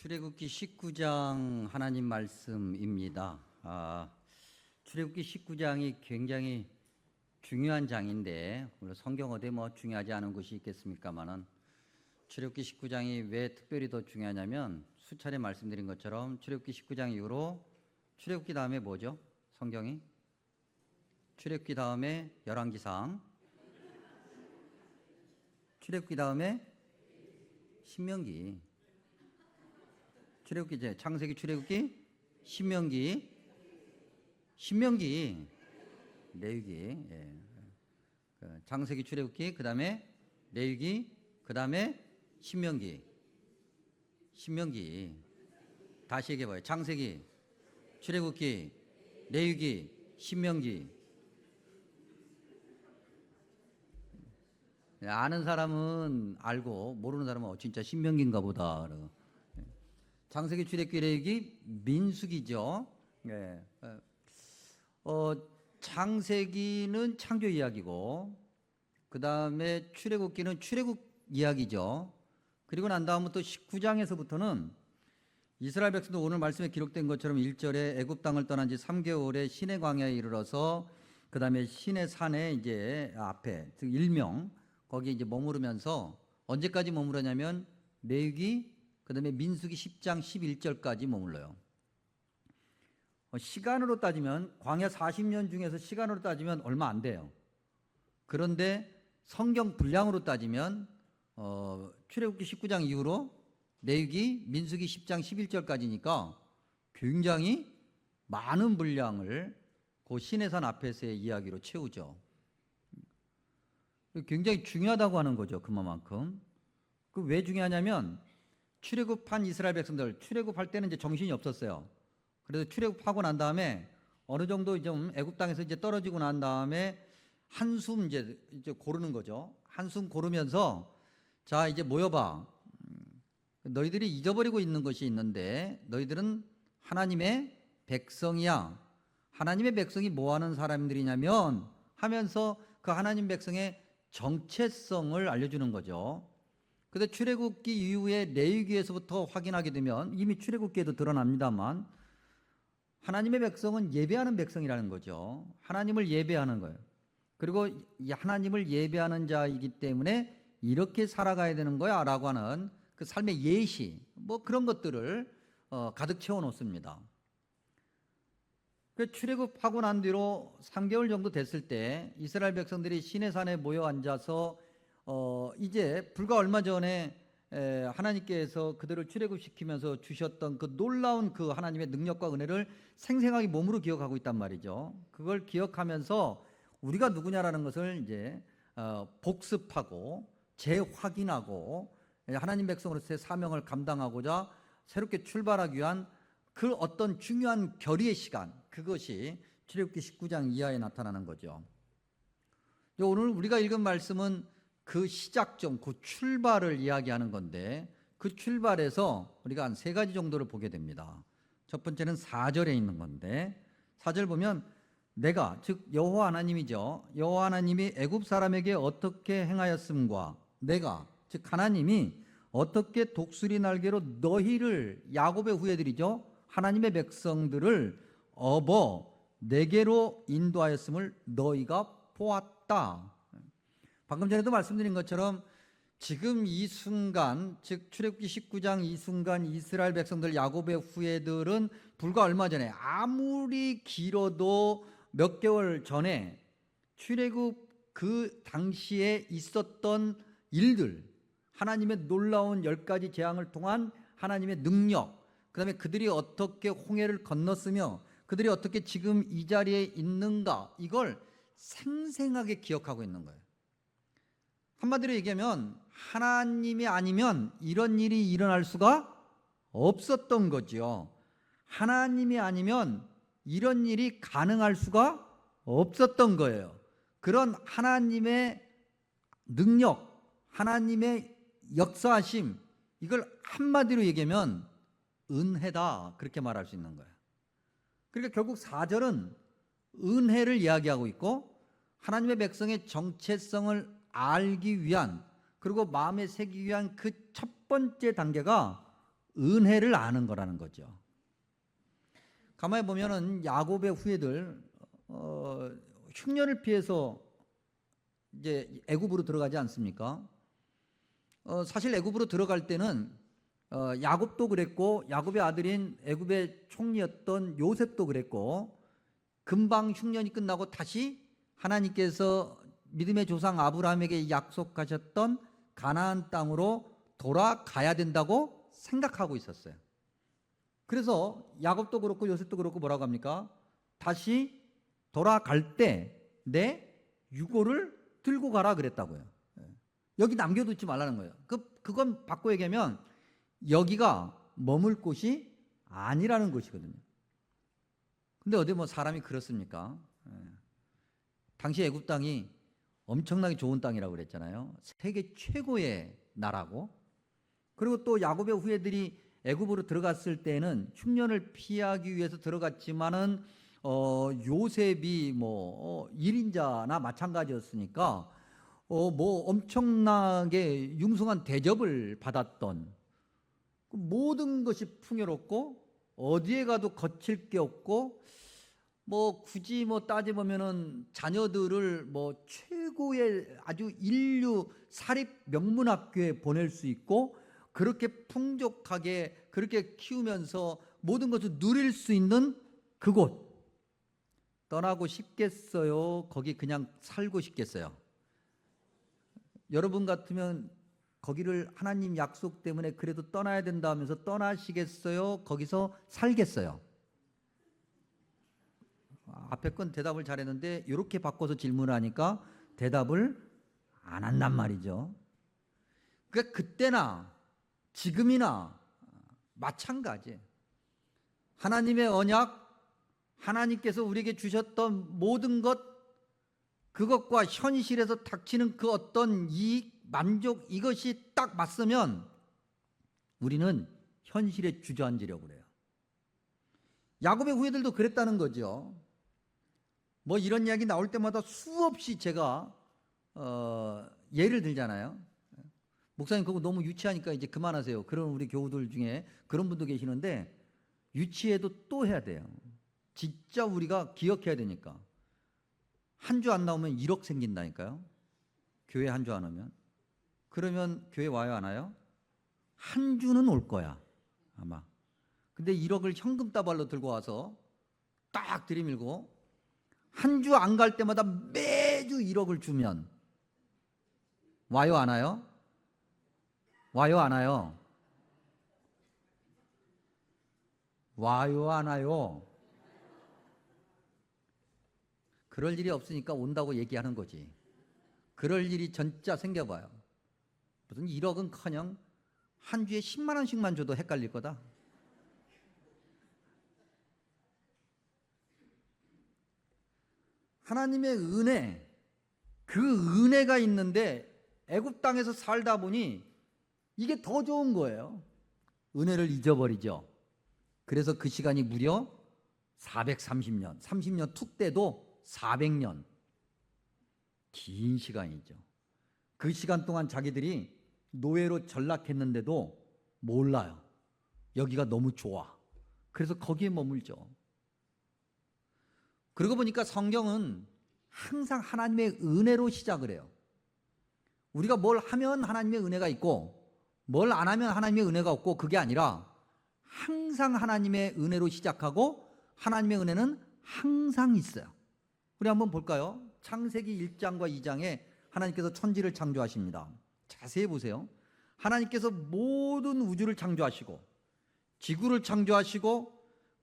출애굽기 19장 하나님 말씀입니다. 출애굽기 19장이 굉장히 중요한 장인데, 물론 성경 어디에 중요하지 않은 것이 있겠습니까만은 출애굽기 19장이 왜 특별히 더 중요하냐면, 수차례 말씀드린 것처럼 출애굽기 19장 이후로 출애굽기 다음에 뭐죠? 성경이 출애굽기 다음에 열왕기상, 출애굽기 다음에 신명기, 출애굽기 이제 창세기, 출애굽기, 신명기, 레위기, 창세기, 출애굽기, 그 다음에 레위기, 그 다음에 신명기. 다시 얘기해봐요. 창세기, 출애굽기, 레위기, 신명기. 아는 사람은 알고 모르는 사람은 진짜 신명기인가 보다. 창세기, 출애굽기, 레위기, 민수기죠. 창세기는 창조 이야기고, 그 다음에 출애굽기는 출애굽 이야기죠. 그리고 난 다음부터 19장에서부터는 이스라엘 백성도 오늘 말씀에 기록된 것처럼 1절에 애굽 땅을 떠난 지 3개월에 시내 광야에 이르러서, 그 다음에 시내 산에 이제 앞에 즉 일명 거기 이제 머무르면서 언제까지 머무르냐면 레위기, 그 다음에 민수기 10장 11절까지 머물러요. 시간으로 따지면 광야 40년 중에서 시간으로 따지면 얼마 안 돼요. 그런데 성경 분량으로 따지면 출애굽기 19장 이후로 레위기, 민수기 10장 11절까지니까 굉장히 많은 분량을 그 시내산 앞에서의 이야기로 채우죠. 굉장히 중요하다고 하는 거죠. 그만큼. 그 왜 중요하냐면, 출애굽한 이스라엘 백성들, 출애굽할 때는 이제 정신이 없었어요. 그래서 출애굽하고 난 다음에 어느 정도 좀 애굽 땅에서 이제 떨어지고 난 다음에 한숨 이제 고르는 거죠. 한숨 고르면서, 자 이제 모여봐. 너희들이 잊어버리고 있는 것이 있는데, 너희들은 하나님의 백성이야. 하나님의 백성이 뭐 하는 사람들이냐면 하면서 그 하나님 백성의 정체성을 알려주는 거죠. 그런데 출애굽기 이후에 레위기에서부터 확인하게 되면, 이미 출애굽기에도 드러납니다만, 하나님의 백성은 예배하는 백성이라는 거죠. 하나님을 예배하는 거예요. 그리고 하나님을 예배하는 자이기 때문에 이렇게 살아가야 되는 거야 라고 하는 그 삶의 예시, 그런 것들을 가득 채워 놓습니다. 출애굽하고 난 뒤로 3개월 정도 됐을 때 이스라엘 백성들이 시내산에 모여 앉아서 이제 불과 얼마 전에 하나님께서 그들을 출애굽시키면서 주셨던 그 놀라운 그 하나님의 능력과 은혜를 생생하게 몸으로 기억하고 있단 말이죠. 그걸 기억하면서 우리가 누구냐라는 것을 이제 복습하고 재확인하고 하나님 백성으로서의 사명을 감당하고자 새롭게 출발하기 위한 그 어떤 중요한 결의의 시간, 그것이 출애굽기 19장 이하에 나타나는 거죠. 오늘 우리가 읽은 말씀은 그 시작점, 그 출발을 이야기하는 건데, 그 출발에서 우리가 한 3가지 정도를 보게 됩니다. 첫 번째는 4절에 있는 건데, 4절 보면 내가, 즉 여호와 하나님이죠. 여호와 하나님이 애굽 사람에게 어떻게 행하였음과, 내가, 즉 하나님이 어떻게 독수리 날개로 너희를, 야곱의 후예들이죠, 하나님의 백성들을 업어 내게로 인도하였음을 너희가 보았다. 방금 전에도 말씀드린 것처럼 지금 이 순간, 즉 출애굽기 19장 이 순간 이스라엘 백성들, 야곱의 후예들은 불과 얼마 전에, 아무리 길어도 몇 개월 전에 출애굽 그 당시에 있었던 일들, 하나님의 놀라운 10가지 재앙을 통한 하나님의 능력, 그 다음에 그들이 어떻게 홍해를 건넜으며 그들이 어떻게 지금 이 자리에 있는가, 이걸 생생하게 기억하고 있는 거예요. 한마디로 얘기하면 하나님이 아니면 이런 일이 일어날 수가 없었던 거죠. 하나님이 아니면 이런 일이 가능할 수가 없었던 거예요. 그런 하나님의 능력, 하나님의 역사하심, 이걸 한마디로 얘기하면 은혜다, 그렇게 말할 수 있는 거예요. 그러니까 결국 4절은 은혜를 이야기하고 있고, 하나님의 백성의 정체성을 알기 위한, 그리고 마음에 새기기 위한 그 첫 번째 단계가 은혜를 아는 거라는 거죠. 가만히 보면은 야곱의 후예들 흉년을 피해서 이제 애굽으로 들어가지 않습니까? 사실 애굽으로 들어갈 때는 야곱도 그랬고 야곱의 아들인 애굽의 총리였던 요셉도 그랬고 금방 흉년이 끝나고 다시 하나님께서 믿음의 조상 아브라함에게 약속하셨던 가나안 땅으로 돌아가야 된다고 생각하고 있었어요. 그래서 야곱도 그렇고 요셉도 그렇고 뭐라고 합니까? 다시 돌아갈 때 내 유고를 들고 가라 그랬다고요. 여기 남겨두지 말라는 거예요. 그건 바꿔 얘기하면 여기가 머물 곳이 아니라는 것이거든요. 근데 어디 뭐 사람이 그렇습니까? 당시 애굽 땅이 엄청나게 좋은 땅이라고 그랬잖아요. 세계 최고의 나라고. 그리고 또 야곱의 후예들이 애굽으로 들어갔을 때는 흉년을 피하기 위해서 들어갔지만은 요셉이 뭐 1인자나 마찬가지였으니까 뭐 엄청나게 융숭한 대접을 받았던 모든 것이 풍요롭고 어디에 가도 거칠 게 없고 뭐 굳이 뭐 따져보면은 자녀들을 뭐 최고의 아주 인류 사립 명문학교에 보낼 수 있고 그렇게 풍족하게 그렇게 키우면서 모든 것을 누릴 수 있는 그곳 떠나고 싶겠어요? 거기 그냥 살고 싶겠어요? 여러분 같으면 거기를 하나님 약속 때문에 그래도 떠나야 된다 하면서 떠나시겠어요? 거기서 살겠어요? 앞에 건 대답을 잘했는데 이렇게 바꿔서 질문을 하니까 대답을 안 한단 말이죠. 그러니까 그때나 지금이나 마찬가지예요. 하나님의 언약, 하나님께서 우리에게 주셨던 모든 것, 그것과 현실에서 닥치는 그 어떤 이익, 만족 이것이 딱 맞으면 우리는 현실에 주저앉으려고 그래요. 야곱의 후예들도 그랬다는 거죠. 뭐 이런 이야기 나올 때마다 수없이 제가 예를 들잖아요. 목사님 그거 너무 유치하니까 이제 그만하세요. 그런 우리 교우들 중에 그런 분도 계시는데 유치해도 또 해야 돼요. 진짜 우리가 기억해야 되니까. 한 주 안 나오면 1억 생긴다니까요. 교회 한 주 안 오면. 그러면 교회 와요 안 와요? 한 주는 올 거야 아마. 근데 1억을 현금 따발로 들고 와서 딱 들이밀고 한 주 안 갈 때마다 매주 1억을 주면 와요 안 와요? 와요 안 와요? 와요 안 와요? 그럴 일이 없으니까 온다고 얘기하는 거지. 그럴 일이 진짜 생겨봐요. 무슨 1억은커녕 한 주에 10만 원씩만 줘도 헷갈릴 거다. 하나님의 은혜, 그 은혜가 있는데 애굽 땅에서 살다 보니 이게 더 좋은 거예요. 은혜를 잊어버리죠. 그래서 그 시간이 무려 430년, 30년 툭 떼도 400년. 긴 시간이죠. 그 시간 동안 자기들이 노예로 전락했는데도 몰라요. 여기가 너무 좋아. 그래서 거기에 머물죠. 그러고 보니까 성경은 항상 하나님의 은혜로 시작을 해요. 우리가 뭘 하면 하나님의 은혜가 있고 뭘 안 하면 하나님의 은혜가 없고 그게 아니라 항상 하나님의 은혜로 시작하고 하나님의 은혜는 항상 있어요. 우리 한번 볼까요? 창세기 1장과 2장에 하나님께서 천지를 창조하십니다. 자세히 보세요. 하나님께서 모든 우주를 창조하시고 지구를 창조하시고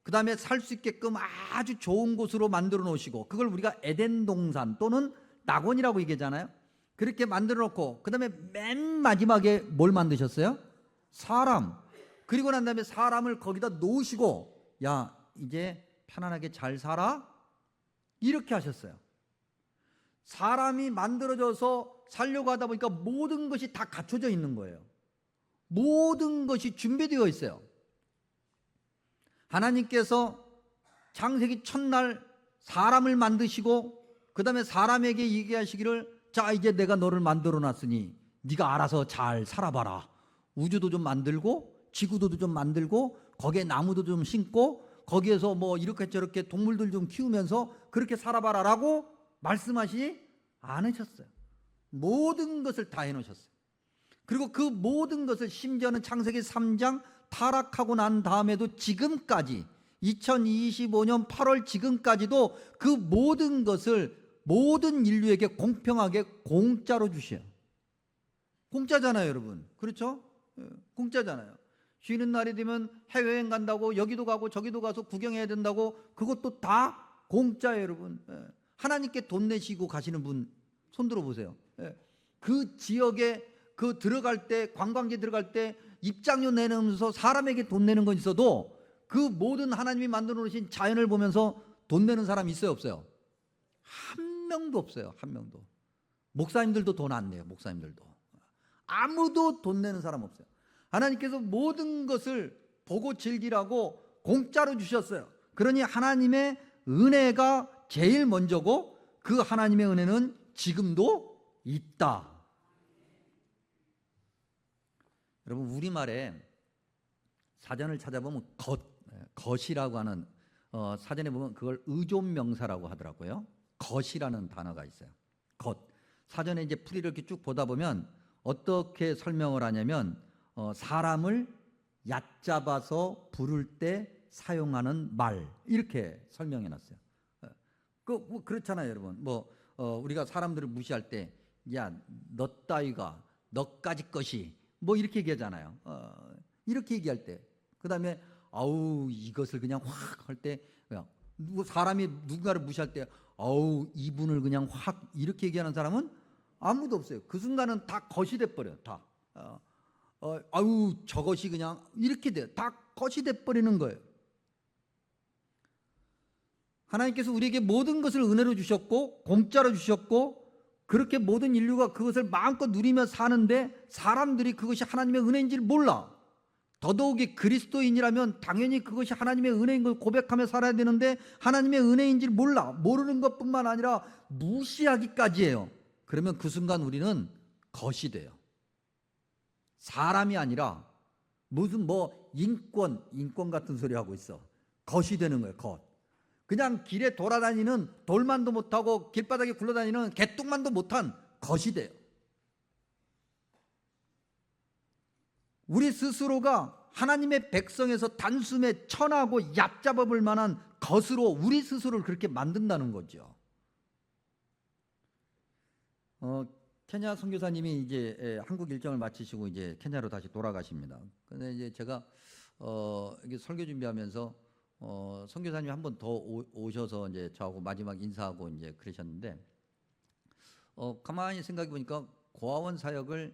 그 다음에 살 수 있게끔 아주 좋은 곳으로 만들어 놓으시고 그걸 우리가 에덴 동산 또는 낙원이라고 얘기하잖아요. 그렇게 만들어 놓고 그 다음에 맨 마지막에 뭘 만드셨어요? 사람. 그리고 난 다음에 사람을 거기다 놓으시고 야 이제 편안하게 잘 살아? 이렇게 하셨어요. 사람이 만들어져서 살려고 하다 보니까 모든 것이 다 갖춰져 있는 거예요. 모든 것이 준비되어 있어요. 하나님께서 창세기 첫날 사람을 만드시고 그 다음에 사람에게 얘기하시기를 자 이제 내가 너를 만들어 놨으니 네가 알아서 잘 살아봐라. 우주도 좀 만들고 지구도도 좀 만들고 거기에 나무도 좀 심고 거기에서 뭐 이렇게 저렇게 동물들 좀 키우면서 그렇게 살아봐라라고 말씀하시지 않으셨어요. 모든 것을 다 해놓으셨어요. 그리고 그 모든 것을 심지어는 창세기 3장 타락하고 난 다음에도 지금까지 2025년 8월 지금까지도 그 모든 것을 모든 인류에게 공평하게 공짜로 주셔요. 공짜잖아요, 여러분. 그렇죠? 공짜잖아요. 쉬는 날이 되면 해외여행 간다고 여기도 가고 저기도 가서 구경해야 된다고 그것도 다 공짜예요, 여러분. 하나님께 돈 내시고 가시는 분 손 들어보세요. 그 지역에 그 들어갈 때 관광지 들어갈 때 입장료 내면서 사람에게 돈 내는 건 있어도 그 모든 하나님이 만들어 놓으신 자연을 보면서 돈 내는 사람 있어요, 없어요? 한 명도 없어요. 한 명도. 목사님들도 돈 안 내요. 목사님들도. 아무도 돈 내는 사람 없어요. 하나님께서 모든 것을 보고 즐기라고 공짜로 주셨어요. 그러니 하나님의 은혜가 제일 먼저고 그 하나님의 은혜는 지금도 있다. 여러분 우리말에 사전을 찾아보면 것이라고 하는 사전에 보면 그걸 의존명사라고 하더라고요. 것이라는 단어가 있어요. 것. 사전에 이제 풀이를 이렇게 쭉 보다 보면 어떻게 설명을 하냐면 사람을 얕잡아서 부를 때 사용하는 말 이렇게 설명해 놨어요. 뭐 그렇잖아요, 여러분. 우리가 사람들을 무시할 때 야, 너 따위가 너까지 것이 뭐 이렇게 얘기하잖아요. 이렇게 얘기할 때 그다음에 아우 이것을 그냥 확 할 때 사람이 누군가를 무시할 때 아우 이분을 그냥 확 이렇게 얘기하는 사람은 아무도 없어요. 그 순간은 다 것이 돼버려요. 다 아우 저것이 그냥 이렇게 돼요. 다 것이 돼버리는 거예요. 하나님께서 우리에게 모든 것을 은혜로 주셨고 공짜로 주셨고 그렇게 모든 인류가 그것을 마음껏 누리며 사는데 사람들이 그것이 하나님의 은혜인지를 몰라. 더더욱이 그리스도인이라면 당연히 그것이 하나님의 은혜인 걸 고백하며 살아야 되는데 하나님의 은혜인지를 몰라. 모르는 것뿐만 아니라 무시하기까지 해요. 그러면 그 순간 우리는 것이 돼요. 사람이 아니라 무슨 인권 같은 소리 하고 있어. 것이 되는 거예요. 것. 그냥 길에 돌아다니는 돌만도 못하고 길바닥에 굴러다니는 개똥만도 못한 것이 돼요. 우리 스스로가 하나님의 백성에서 단숨에 천하고 얕잡아 볼 만한 것으로 우리 스스로를 그렇게 만든다는 거죠. 케냐 선교사님이 이제 한국 일정을 마치시고 이제 케냐로 다시 돌아가십니다. 근데 이제 제가 이게 설교 준비하면서 선교사님이 한 번 더 오셔서 이제 저하고 마지막 인사하고 이제 그러셨는데 가만히 생각해 보니까 고아원 사역을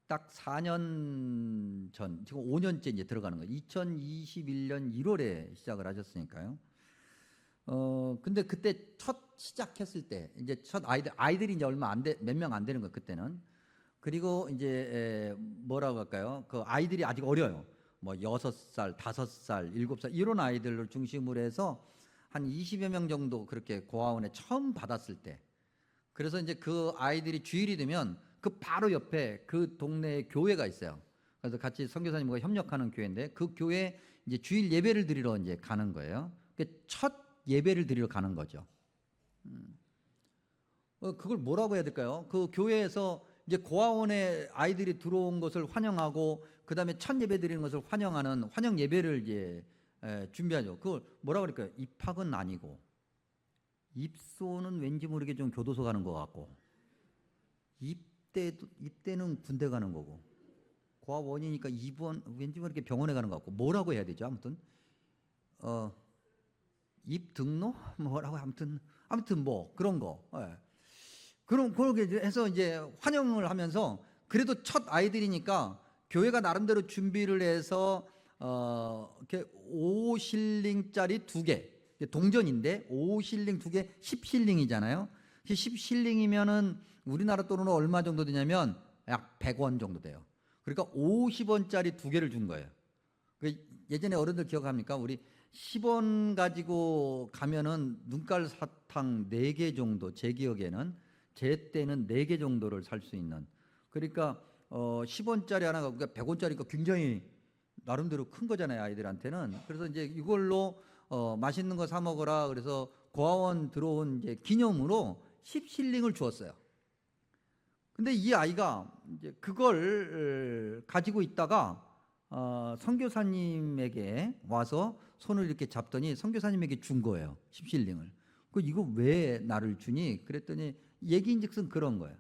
딱 4년 전, 지금 5년째 이제 들어가는 거예요. 2021년 1월에 시작을 하셨으니까요. 근데 그때 첫 시작했을 때 이제 첫 아이들이 이제 얼마 안 몇 명 안 되는 거예요. 그때는. 그리고 이제 뭐라고 할까요? 그 아이들이 아직 어려요. 뭐 6살, 5살, 7살 이런 아이들을 중심으로 해서 한 20여 명 정도 그렇게 고아원에 처음 받았을 때 그래서 이제 그 아이들이 주일이 되면 그 바로 옆에 그 동네에 교회가 있어요. 그래서 같이 선교사님과 협력하는 교회인데 그 교회에 이제 주일 예배를 드리러 이제 가는 거예요. 첫 예배를 드리러 가는 거죠. 그걸 뭐라고 해야 될까요? 그 교회에서 이제 고아원에 아이들이 들어온 것을 환영하고 그다음에 첫 예배 드리는 것을 환영하는 환영 예배를 이제 준비하죠. 그걸 뭐라고 그럴까요? 입학은 아니고 입소는 왠지 모르게 좀 교도소 가는 것 같고 입대는 군대 가는 거고 고아원이니까 입원 왠지 모르게 병원에 가는 것 같고 뭐라고 해야 되죠? 아무튼 입등록 뭐라고 아무튼 뭐 그런 거. 그렇게 해서 이제 환영을 하면서 그래도 첫 아이들이니까 교회가 나름대로 준비를 해서 이렇게 5실링짜리 2개 동전인데 5실링 2개 10실링이잖아요. 10실링이면은 우리나라 돈으로 얼마 정도 되냐면 약 100원 정도 돼요. 그러니까 50원짜리 2개를 준 거예요. 예전에 어른들 기억합니까? 우리 10원 가지고 가면은 눈깔 사탕 4개 정도 제 기억에는 제 때는 4개 정도를 살 수 있는 그러니까 10원짜리 하나가 그러니까 100원짜리가 굉장히 나름대로 큰 거잖아요, 아이들한테는. 그래서 이제 이걸로 맛있는 거 사 먹어라. 그래서 고아원 들어온 이제 기념으로 10실링을 주었어요. 근데 이 아이가 이제 그걸 가지고 있다가 선교사님에게 와서 손을 이렇게 잡더니 선교사님에게 준 거예요. 10실링을. 그 이거 왜 나를 주니? 그랬더니 얘기인즉슨 그런 거예요.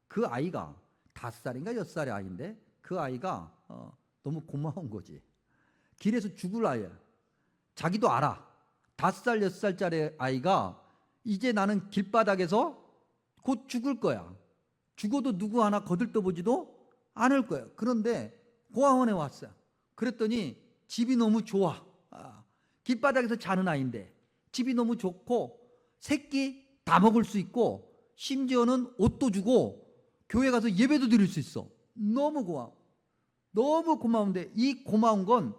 그 아이가 5살인가 6살의 아이인데 그 아이가 너무 고마운 거지. 길에서 죽을 아이야. 자기도 알아. 5살 6살짜리 아이가 이제 나는 길바닥에서 곧 죽을 거야. 죽어도 누구 하나 거들떠보지도 않을 거예요. 그런데 고아원에 왔어요. 그랬더니 집이 너무 좋아. 길바닥에서 자는 아이인데 집이 너무 좋고 새끼 다 먹을 수 있고 심지어는 옷도 주고 교회 가서 예배도 드릴 수 있어. 너무 고마워. 너무 고마운데 이 고마운 건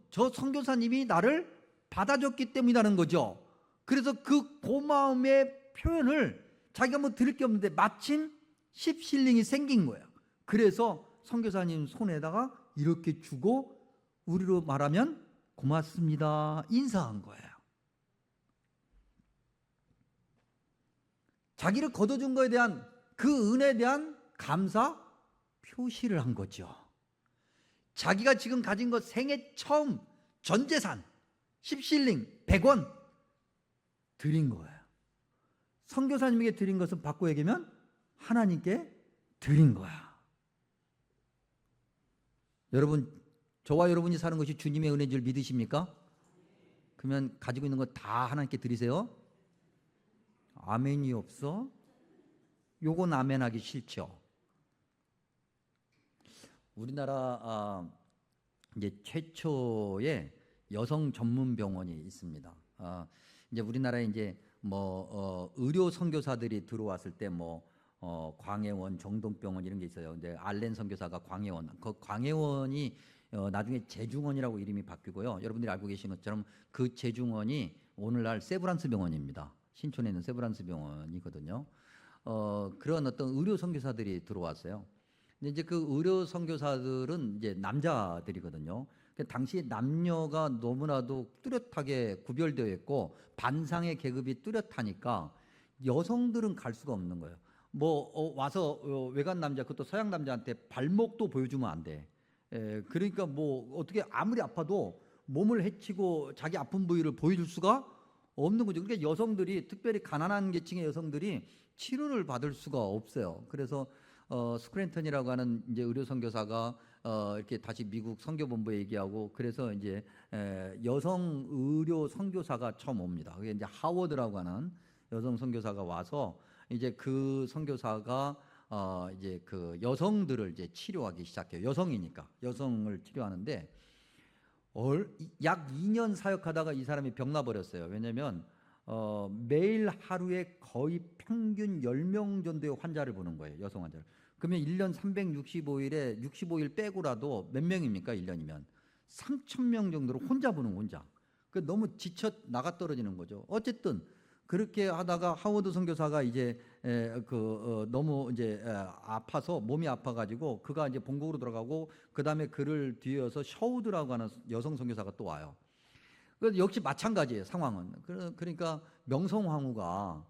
저 선교사님이 나를 받아줬기 때문이라는 거죠. 그래서 그 고마움의 표현을 자기가 뭐 들을 게 없는데 마침 10실링이 생긴 거예요. 그래서 선교사님 손에다가 이렇게 주고 우리로 말하면 고맙습니다 인사한 거예요. 자기를 거둬준 거에 대한 그 은혜에 대한 감사 표시를 한 거죠. 자기가 지금 가진 것 생애 처음 전 재산 10실링 100원 드린 거예요. 선교사님에게 드린 것은 바꿔 얘기하면 하나님께 드린 거야. 여러분, 저와 여러분이 사는 것이 주님의 은혜인 줄 믿으십니까? 그러면 가지고 있는 거 다 하나님께 드리세요. 아멘이 없어? 요건 아멘하기 싫죠. 우리나라 이제 최초의 여성 전문 병원이 있습니다. 이제 우리나라에 이제 의료 선교사들이 들어왔을 때 광해원, 정동병원 이런 게 있어요. 근데 알렌 선교사가 광해원, 그 광해원이 나중에 제중원이라고 이름이 바뀌고요. 여러분들이 알고 계신 것처럼 그 제중원이 오늘날 세브란스 병원입니다. 신촌에 있는 세브란스 병원이거든요. 그런 어떤 의료 선교사들이 들어왔어요. 근데 이제 그 의료 선교사들은 이제 남자들이거든요. 당시 남녀가 너무나도 뚜렷하게 구별되어 있고 반상의 계급이 뚜렷하니까 여성들은 갈 수가 없는 거예요. 와서 외간 남자, 그것도 서양 남자한테 발목도 보여주면 안 돼. 그러니까 어떻게 아무리 아파도 몸을 해치고 자기 아픈 부위를 보여줄 수가 없는 거죠. 그러니까 여성들이, 특별히 가난한 계층의 여성들이 치료를 받을 수가 없어요. 그래서 스크랜턴이라고 하는 이제 의료 선교사가 이렇게 다시 미국 선교본부에 얘기하고, 그래서 이제 여성 의료 선교사가 처음 옵니다. 그게 이제 하워드라고 하는 여성 선교사가 와서 이제 그 선교사가 이제 그 여성들을 이제 치료하기 시작해요. 여성이니까 여성을 치료하는데 약 2년 사역하다가 이 사람이 병나 버렸어요. 왜냐하면 매일 하루에 거의 평균 10명 정도의 환자를 보는 거예요. 여성 환자를. 그러면 1년 365일에 65일 빼고라도 몇 명입니까? 1년이면 3,000명 정도를 혼자 보는 거예요. 혼자. 너무 지쳐 나가 떨어지는 거죠. 어쨌든 그렇게 하다가 하워드 선교사가 이제 너무 이제 아파서, 몸이 아파가지고 그가 이제 본국으로 돌아가고, 그 다음에 그를 뒤이어서 셔우드라고 하는 여성 선교사가 또 와요. 역시 마찬가지예요, 상황은. 그러니까 명성황후가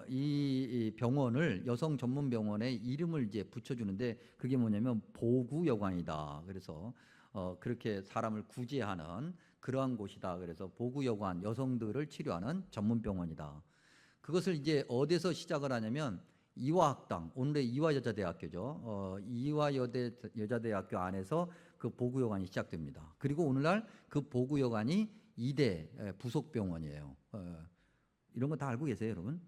이 병원을, 여성 전문 병원에 이름을 이제 붙여주는데, 그게 뭐냐면 보구여관이다. 그래서 그렇게 사람을 구제하는 그러한 곳이다. 그래서 보구여관, 여성들을 치료하는 전문 병원이다. 그것을 이제 어디서 시작을 하냐면 이화학당, 오늘의 이화여자대학교죠. 이화여자대학교 안에서 그 보구여관이 시작됩니다. 그리고 오늘날 그 보구여관이 2대 부속병원이에요. 이런 거 다 알고 계세요, 여러분?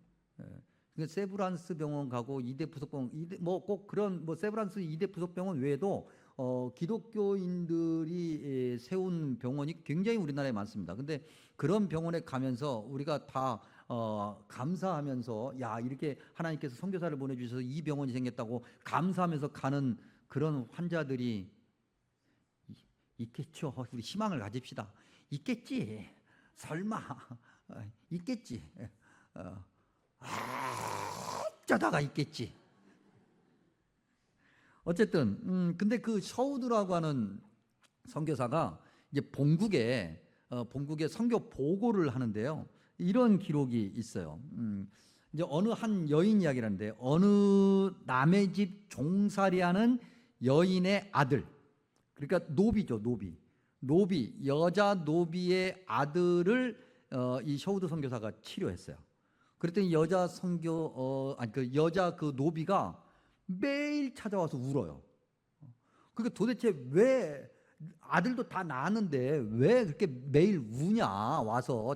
그러니까 세브란스 병원 가고 2대 부속병원, 꼭 그런 세브란스 2대 부속병원 외에도 기독교인들이 세운 병원이 굉장히 우리나라에 많습니다. 근데 그런 병원에 가면서 우리가 다 감사하면서, 야, 이렇게 하나님께서 선교사를 보내주셔서 이 병원이 생겼다고 감사하면서 가는 그런 환자들이 있겠죠. 우리 희망을 가집시다. 있겠지. 설마 있겠지. 어쩌다가 있겠지. 어쨌든 근데 그 셔우드라고 하는 선교사가 이제 본국에 선교 보고를 하는데요. 이런 기록이 있어요. 이제 어느 한 여인 이야기라는데 어느 남의 집 종살이하는 여인의 아들, 그러니까 노비죠, 노비 여자 노비의 아들을 이 셔우드 선교사가 치료했어요. 그랬더니 여자 그 노비가 매일 찾아와서 울어요. 그러니까 도대체 왜 아들도 다 낳았는데 왜 그렇게 매일 우냐,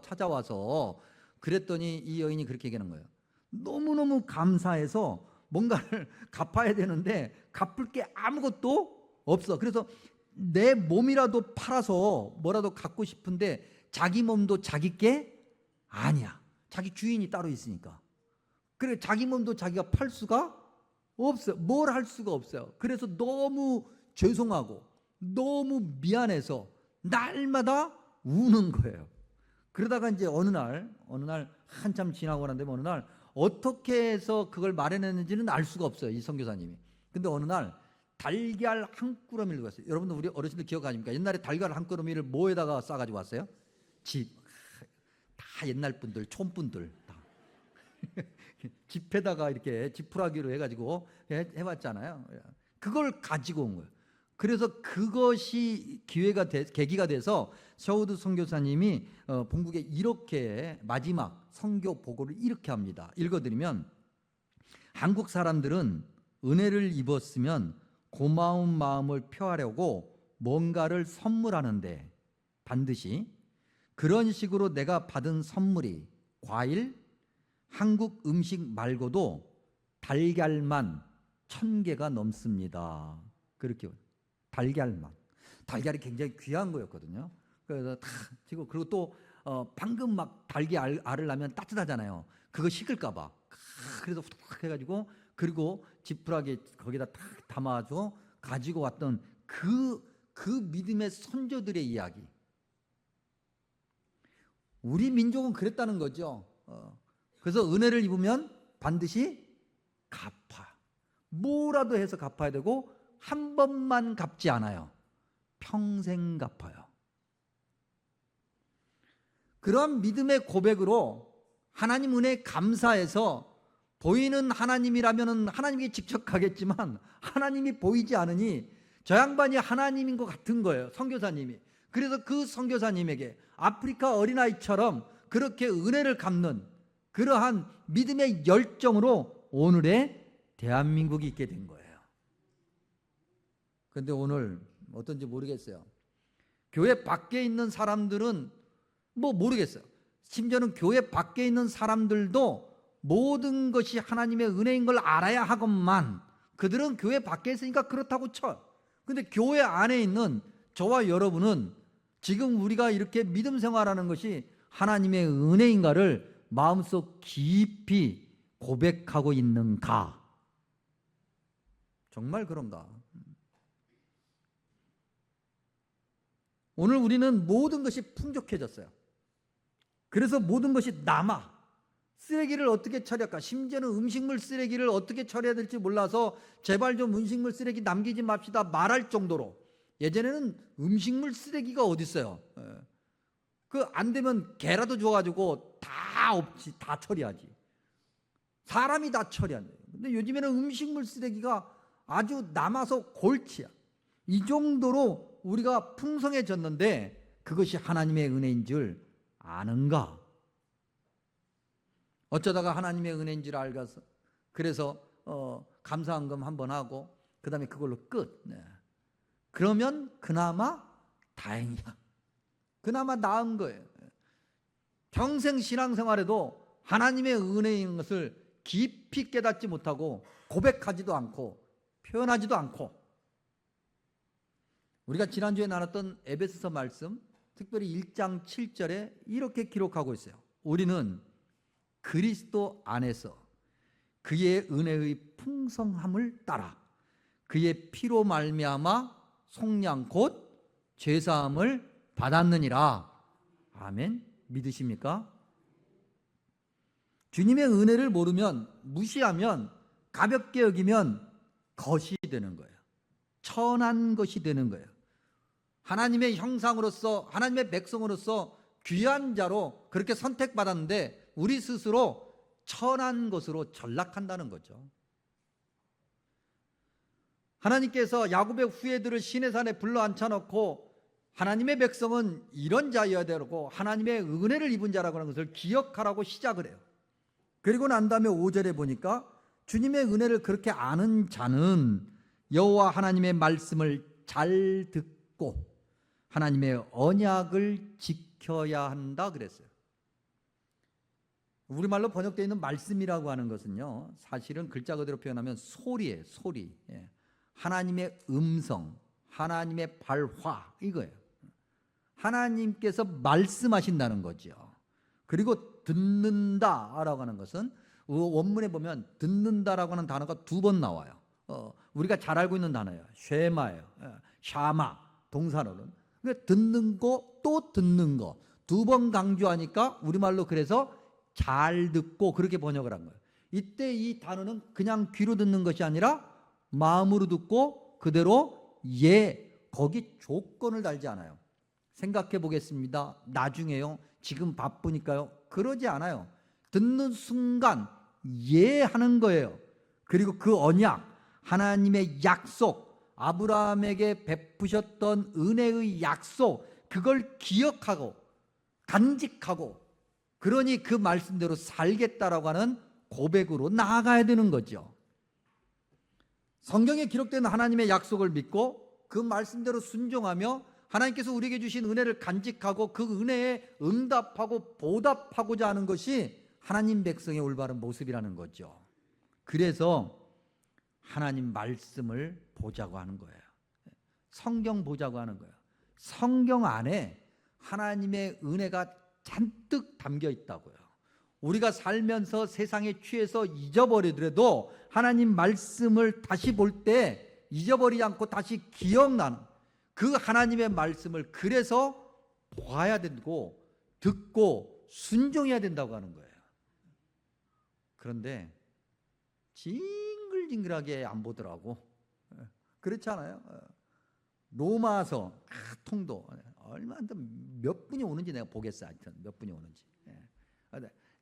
찾아와서. 그랬더니 이 여인이 그렇게 얘기하는 거예요. 너무너무 감사해서 뭔가를 갚아야 되는데 갚을 게 아무것도 없어. 그래서 내 몸이라도 팔아서 뭐라도 갖고 싶은데 자기 몸도 자기 게 아니야. 자기 주인이 따로 있으니까. 그래, 자기 몸도 자기가 팔 수가 없어요. 뭘 할 수가 없어요. 그래서 너무 죄송하고 너무 미안해서 날마다 우는 거예요. 그러다가 이제 어느 날 한참 지나고 나는데 어느 날 어떻게 해서 그걸 마련했는지는 알 수가 없어요, 이 선교사님이. 근데 어느 날 달걀 한 꾸러미를 갔어요. 여러분들 우리 어르신들 기억하십니까? 옛날에 달걀 한 꾸러미를 뭐에다가 싸가지고 왔어요? 다 옛날 분들, 촌분들 다 집에다가 이렇게 지푸라기로 해가지고 해왔잖아요. 그걸 가지고 온 거예요. 그래서 그것이 계기가 돼서 셔우드 선교사님이 본국에 이렇게 마지막 선교 보고를 이렇게 합니다. 읽어드리면, 한국 사람들은 은혜를 입었으면 고마운 마음을 표하려고 뭔가를 선물하는데 반드시 그런 식으로 내가 받은 선물이 과일, 한국 음식 말고도 달걀만 1000개가 넘습니다. 그렇게 달걀이 굉장히 귀한 거였거든요. 그래서 다 지고, 그리고 또 방금 막 달걀 알을 낳으면 따뜻하잖아요. 그거 식을까봐. 그래서 후딱 해가지고, 그리고 지푸라기 거기다 탁 담아서 가지고 왔던 그 믿음의 선조들의 이야기. 우리 민족은 그랬다는 거죠. 그래서 은혜를 입으면 반드시 갚아. 뭐라도 해서 갚아야 되고, 한 번만 갚지 않아요. 평생 갚아요. 그런 믿음의 고백으로 하나님 은혜에 감사해서, 보이는 하나님이라면 하나님께 직접 가겠지만 하나님이 보이지 않으니 저 양반이 하나님인 것 같은 거예요, 선교사님이. 그래서 그 선교사님에게 아프리카 어린아이처럼 그렇게 은혜를 갚는 그러한 믿음의 열정으로 오늘의 대한민국이 있게 된 거예요. 그런데 오늘 어떤지 모르겠어요. 교회 밖에 있는 사람들은 모르겠어요. 심지어는 교회 밖에 있는 사람들도 모든 것이 하나님의 은혜인 걸 알아야 하건만, 그들은 교회 밖에 있으니까 그렇다고 쳐. 근데 교회 안에 있는 저와 여러분은 지금 우리가 이렇게 믿음 생활하는 것이 하나님의 은혜인가를 마음속 깊이 고백하고 있는가? 정말 그런가? 오늘 우리는 모든 것이 풍족해졌어요. 그래서 모든 것이 남아. 쓰레기를 어떻게 처리할까? 심지어는 음식물 쓰레기를 어떻게 처리해야 될지 몰라서 제발 좀 음식물 쓰레기 남기지 맙시다 말할 정도로. 예전에는 음식물 쓰레기가 어디 있어요? 그 안 되면 개라도 줘가지고 다 처리하지. 사람이 다 처리한대요. 근데 요즘에는 음식물 쓰레기가 아주 남아서 골치야. 이 정도로 우리가 풍성해졌는데 그것이 하나님의 은혜인 줄 아는가? 어쩌다가 하나님의 은혜인 줄 알고서 그래서 감사한금 한번 하고 그 다음에 그걸로 끝. 그러면 그나마 다행이야. 그나마 나은 거예요. 평생 신앙생활에도 하나님의 은혜인 것을 깊이 깨닫지 못하고 고백하지도 않고 표현하지도 않고, 우리가 지난주에 나눴던 에베소서 말씀, 특별히 1장 7절에 이렇게 기록하고 있어요. 우리는 그리스도 안에서 그의 은혜의 풍성함을 따라 그의 피로 말미암아 속량 곧 죄사함을 받았느니라. 아멘. 믿으십니까? 주님의 은혜를 모르면, 무시하면, 가볍게 여기면 것이 되는 거예요. 천한 것이 되는 거예요. 하나님의 형상으로서, 하나님의 백성으로서 귀한 자로 그렇게 선택받았는데 우리 스스로 천한 것으로 전락한다는 거죠. 하나님께서 야곱의 후예들을 시내산에 불러 앉혀놓고 하나님의 백성은 이런 자여야 되고 하나님의 은혜를 입은 자라고 하는 것을 기억하라고 시작을 해요. 그리고 난 다음에 5절에 보니까 주님의 은혜를 그렇게 아는 자는 여호와 하나님의 말씀을 잘 듣고 하나님의 언약을 지켜야 한다 그랬어요. 우리말로 번역되어 있는 말씀이라고 하는 것은요, 사실은 글자 그대로 표현하면 소리예요. 소리. 하나님의 음성, 하나님의 발화, 이거예요. 하나님께서 말씀하신다는 거죠. 그리고 듣는다라고 하는 것은 원문에 보면 듣는다라고 하는 단어가 2번 나와요. 우리가 잘 알고 있는 단어예요. 쉐마예요. 샤마 동사로는. 그러니까 듣는 거 또 듣는 거 2번 강조하니까 우리말로 그래서 잘 듣고 그렇게 번역을 한 거예요. 이때 이 단어는 그냥 귀로 듣는 것이 아니라 마음으로 듣고 그대로 거기 조건을 달지 않아요. 생각해 보겠습니다. 나중에요. 지금 바쁘니까요. 그러지 않아요. 듣는 순간 하는 거예요. 그리고 그 언약, 하나님의 약속, 아브라함에게 베푸셨던 은혜의 약속, 그걸 기억하고 간직하고 그러니 그 말씀대로 살겠다라고 하는 고백으로 나아가야 되는 거죠. 성경에 기록된 하나님의 약속을 믿고 그 말씀대로 순종하며 하나님께서 우리에게 주신 은혜를 간직하고 그 은혜에 응답하고 보답하고자 하는 것이 하나님 백성의 올바른 모습이라는 거죠. 그래서 하나님 말씀을 보자고 하는 거예요. 성경 보자고 하는 거예요. 성경 안에 하나님의 은혜가 잔뜩 담겨 있다고요. 우리가 살면서 세상에 취해서 잊어버리더라도 하나님 말씀을 다시 볼 때 잊어버리지 않고 다시 기억나는 그 하나님의 말씀을 그래서 봐야 되고 듣고 순종해야 된다고 하는 거예요. 그런데 징글징글하게 안 보더라고. 그렇지 않아요? 로마서 통도 얼마 몇 분이 오는지 내가 보겠어. 하여튼 몇 분이 오는지.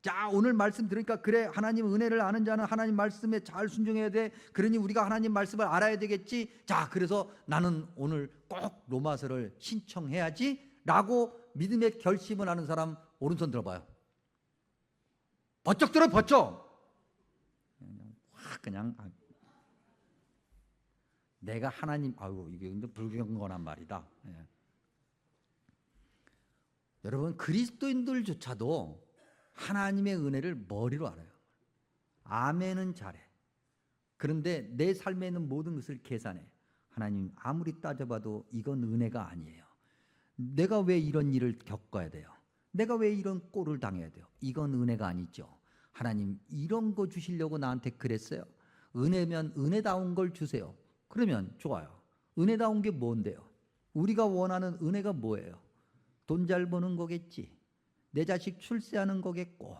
자, 오늘 말씀 들으니까 그래, 하나님 은혜를 아는 자는 하나님 말씀에 잘 순종해야 돼. 그러니 우리가 하나님 말씀을 알아야 되겠지. 자, 그래서 나는 오늘 꼭 로마서를 신청해야지 라고 믿음의 결심을 하는 사람 오른손 들어봐요. 버쩍 들어, 버쩍. 그냥 내가 하나님, 이게 근데 불경건한 말이다. 여러분, 그리스도인들조차도 하나님의 은혜를 머리로 알아요. 아멘은 잘해. 그런데 내 삶에 있는 모든 것을 계산해. 하나님, 아무리 따져봐도 이건 은혜가 아니에요. 내가 왜 이런 일을 겪어야 돼요? 내가 왜 이런 꼴을 당해야 돼요? 이건 은혜가 아니죠. 하나님, 이런 거 주시려고 나한테 그랬어요? 은혜면 은혜다운 걸 주세요. 그러면 좋아요. 은혜다운 게 뭔데요? 우리가 원하는 은혜가 뭐예요? 돈 잘 버는 거겠지. 내 자식 출세하는 거겠고,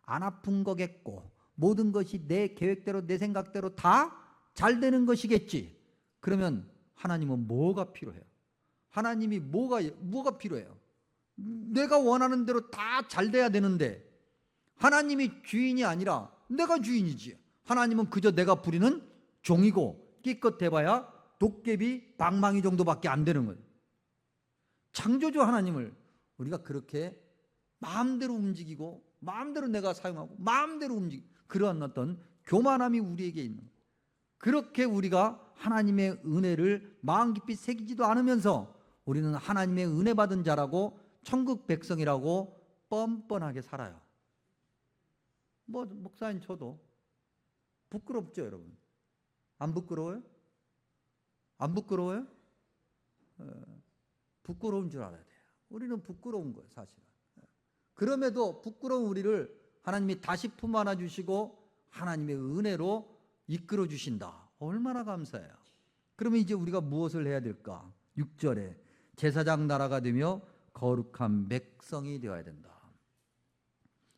안 아픈 거겠고, 모든 것이 내 계획대로 내 생각대로 다 잘 되는 것이겠지. 그러면 하나님은 뭐가 필요해요? 하나님이 뭐가 필요해요? 내가 원하는 대로 다 잘 돼야 되는데 하나님이 주인이 아니라 내가 주인이지. 하나님은 그저 내가 부리는 종이고 끼껏 해봐야 도깨비 방망이 정도밖에 안 되는 거예요. 창조주 하나님을 우리가 그렇게 마음대로 움직이고 마음대로 내가 사용하고 마음대로 움직이고 그러한 어떤 교만함이 우리에게 있는 거예요. 그렇게 우리가 하나님의 은혜를 마음 깊이 새기지도 않으면서 우리는 하나님의 은혜 받은 자라고 천국 백성이라고 뻔뻔하게 살아요. 목사님 저도 부끄럽죠, 여러분? 안 부끄러워요? 안 부끄러워요? 부끄러운 줄 알아야 돼요. 우리는 부끄러운 거예요, 사실은. 그럼에도 부끄러운 우리를 하나님이 다시 품 안아 주시고 하나님의 은혜로 이끌어 주신다. 얼마나 감사해요. 그러면 이제 우리가 무엇을 해야 될까? 6절에 제사장 나라가 되며 거룩한 백성이 되어야 된다.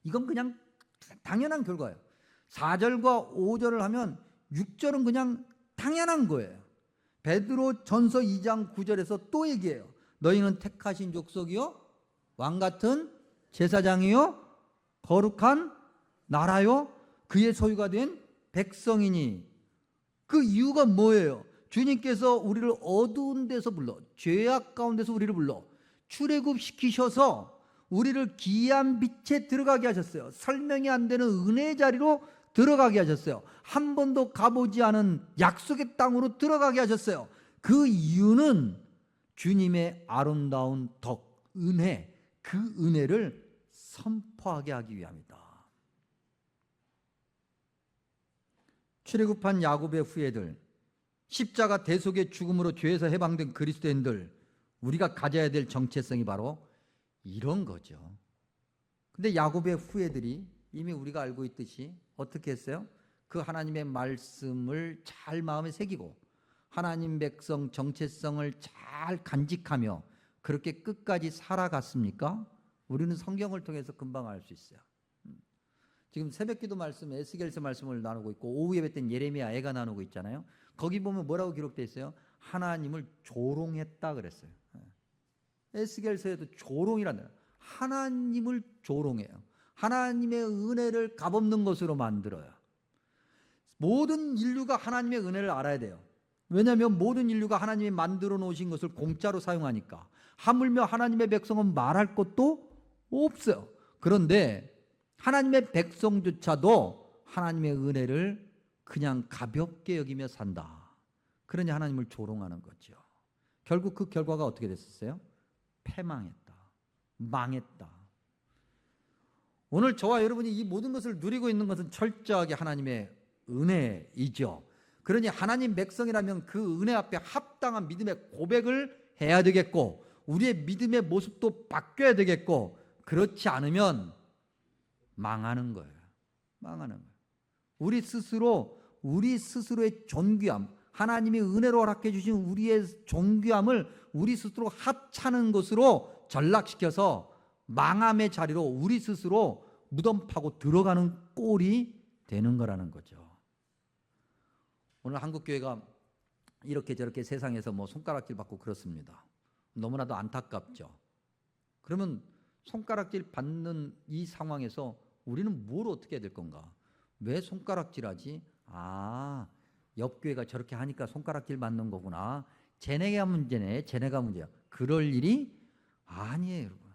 이건 그냥 당연한 결과예요. 4절과 5절을 하면 6절은 그냥 당연한 거예요. 베드로 전서 2장 9절에서 또 얘기해요. 너희는 택하신 족속이요, 왕같은 제사장이요, 거룩한 나라요, 그의 소유가 된 백성이니. 그 이유가 뭐예요? 주님께서 우리를 어두운 데서 불러, 죄악 가운데서 우리를 불러 출애굽시키셔서 우리를 귀한 빛에 들어가게 하셨어요. 설명이 안 되는 은혜의 자리로 들어가게 하셨어요. 한 번도 가보지 않은 약속의 땅으로 들어가게 하셨어요. 그 이유는 주님의 아름다운 덕, 은혜, 그 은혜를 선포하게 하기 위함이다. 출애굽한 야곱의 후예들, 십자가 대속의 죽음으로 죄에서 해방된 그리스도인들, 우리가 가져야 될 정체성이 바로 이런 거죠. 근데 야곱의 후예들이 이미 우리가 알고 있듯이 어떻게 했어요? 그 하나님의 말씀을 잘 마음에 새기고 하나님 백성 정체성을 잘 간직하며 그렇게 끝까지 살아갔습니까? 우리는 성경을 통해서 금방 알 수 있어요. 지금 새벽기도 말씀, 에스겔서 말씀을 나누고 있고 오후 예배 때는 예레미야 애가 나누고 있잖아요. 거기 보면 뭐라고 기록되어 있어요? 하나님을 조롱했다 그랬어요. 에스겔서에도 조롱이라는, 하나님을 조롱해요. 하나님의 은혜를 값없는 것으로 만들어요. 모든 인류가 하나님의 은혜를 알아야 돼요. 왜냐하면 모든 인류가 하나님이 만들어 놓으신 것을 공짜로 사용하니까. 하물며 하나님의 백성은 말할 것도 없어요. 그런데 하나님의 백성조차도 하나님의 은혜를 그냥 가볍게 여기며 산다. 그러니 하나님을 조롱하는 거죠. 결국 그 결과가 어떻게 됐었어요? 패망했다. 망했다. 오늘 저와 여러분이 이 모든 것을 누리고 있는 것은 철저하게 하나님의 은혜이죠. 그러니 하나님 백성이라면 그 은혜 앞에 합당한 믿음의 고백을 해야 되겠고, 우리의 믿음의 모습도 바뀌어야 되겠고, 그렇지 않으면 망하는 거예요. 망하는 거예요. 우리 스스로의 존귀함, 하나님이 은혜로 허락해 주신 우리의 존귀함을 우리 스스로 하찮은 것으로 전락시켜서 망함의 자리로 우리 스스로 무덤 파고 들어가는 꼴이 되는 거라는 거죠. 오늘 한국교회가 이렇게 저렇게 세상에서 뭐 손가락질 받고 그렇습니다. 너무나도 안타깝죠. 그러면 손가락질 받는 이 상황에서 우리는 뭘 어떻게 해야 될 건가? 왜 손가락질하지? 아, 옆 교회가 저렇게 하니까 손가락질 받는 거구나. 쟤네가 문제네. 쟤네가 문제야. 그럴 일이 아니에요, 여러분.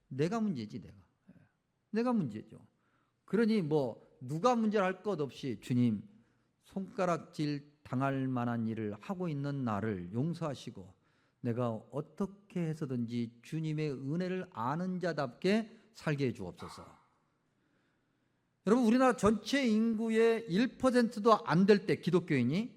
내가 문제지, 내가 문제죠. 그러니 뭐 누가 문제를 할 것 없이 주님, 손가락질 당할 만한 일을 하고 있는 나를 용서하시고 내가 어떻게 해서든지 주님의 은혜를 아는 자답게 살게 해 주옵소서. 여러분, 우리나라 전체 인구의 1%도 안 될 때 기독교인이,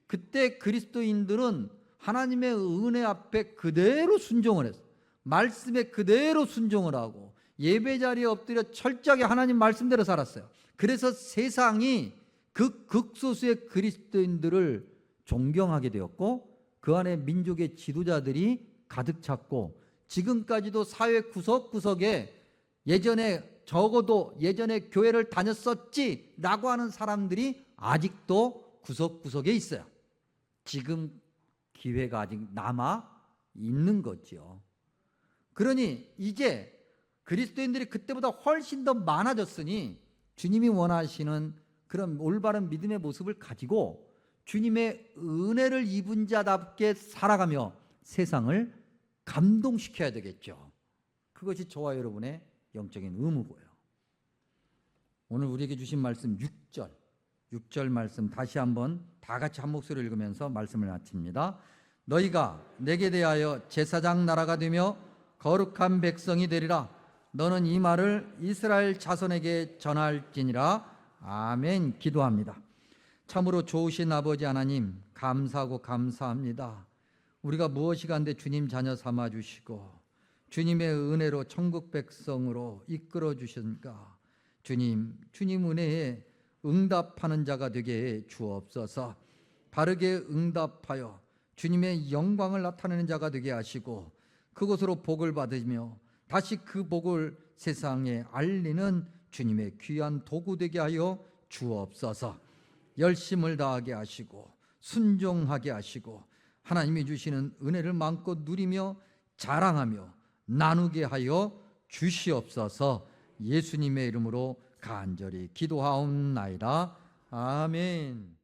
그때 그리스도인들은 하나님의 은혜 앞에 그대로 순종을 했어요. 말씀에 그대로 순종을 하고 예배 자리에 엎드려 철저하게 하나님 말씀대로 살았어요. 그래서 세상이 그 극소수의 그리스도인들을 존경하게 되었고 그 안에 민족의 지도자들이 가득 찼고 지금까지도 사회 구석구석에 예전에 적어도 예전에 교회를 다녔었지라고 하는 사람들이 아직도 구석구석에 있어요. 지금 기회가 아직 남아 있는 거죠. 그러니 이제 그리스도인들이 그때보다 훨씬 더 많아졌으니 주님이 원하시는 그런 올바른 믿음의 모습을 가지고 주님의 은혜를 입은 자답게 살아가며 세상을 감동시켜야 되겠죠. 그것이 저와 여러분의 영적인 의무고요. 오늘 우리에게 주신 말씀 6절 말씀 다시 한번 다 같이 한 목소리로 읽으면서 말씀을 마칩니다. 너희가 내게 대하여 제사장 나라가 되며 거룩한 백성이 되리라. 너는 이 말을 이스라엘 자손에게 전할지니라. 아멘. 기도합니다. 참으로 좋으신 아버지 하나님, 감사하고 감사합니다. 우리가 무엇이 간데 주님 자녀 삼아 주시고 주님의 은혜로 천국 백성으로 이끌어 주시니까 주님 은혜에 응답하는 자가 되게 해 주옵소서. 바르게 응답하여 주님의 영광을 나타내는 자가 되게 하시고 그곳으로 복을 받으며 다시 그 복을 세상에 알리는 주님의 귀한 도구 되게 하여 주옵소서. 열심을 다하게 하시고 순종하게 하시고 하나님이 주시는 은혜를 마음껏 누리며 자랑하며 나누게 하여 주시옵소서. 예수님의 이름으로 간절히 기도하옵나이다. 아멘.